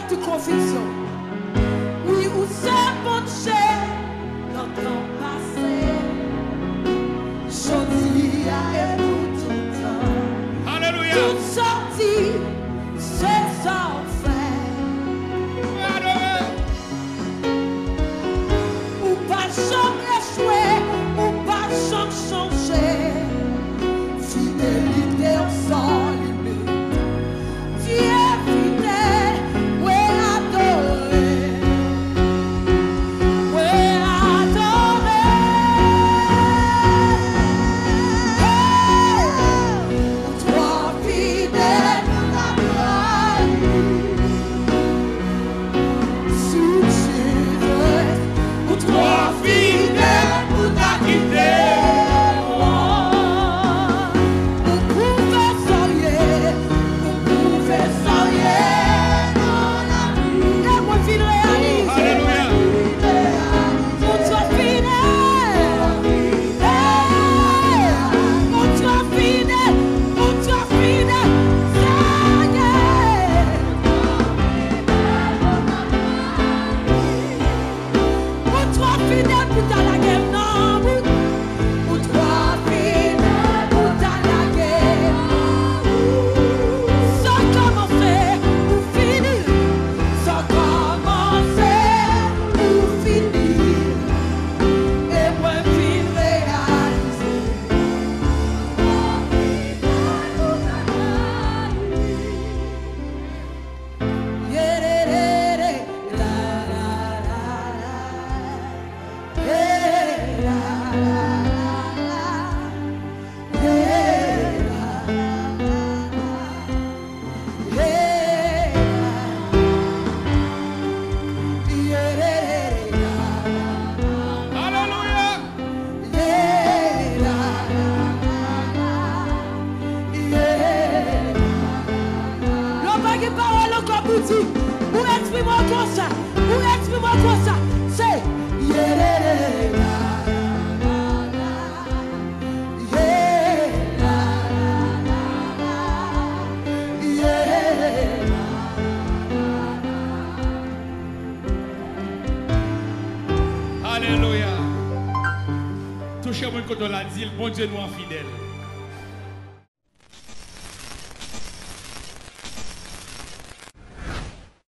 avec toute conviction. Oui, où c'est bon Dieu dans ton passé. Jodi et pour tout temps. Alléluia. Tout sorti, c'est ça fait. Ou pas jamais échoué, ou pas jamais changé. Fidélité sans limite. Tu es fidèle, oui adoré. Oui adoré. Toi fidèle, la gloire. Sous Jésus, pour toi fidèle, pour ta quitter. Alléluia. Touchez-moi quand on l'a dit, le bon Dieu nous est fidèle.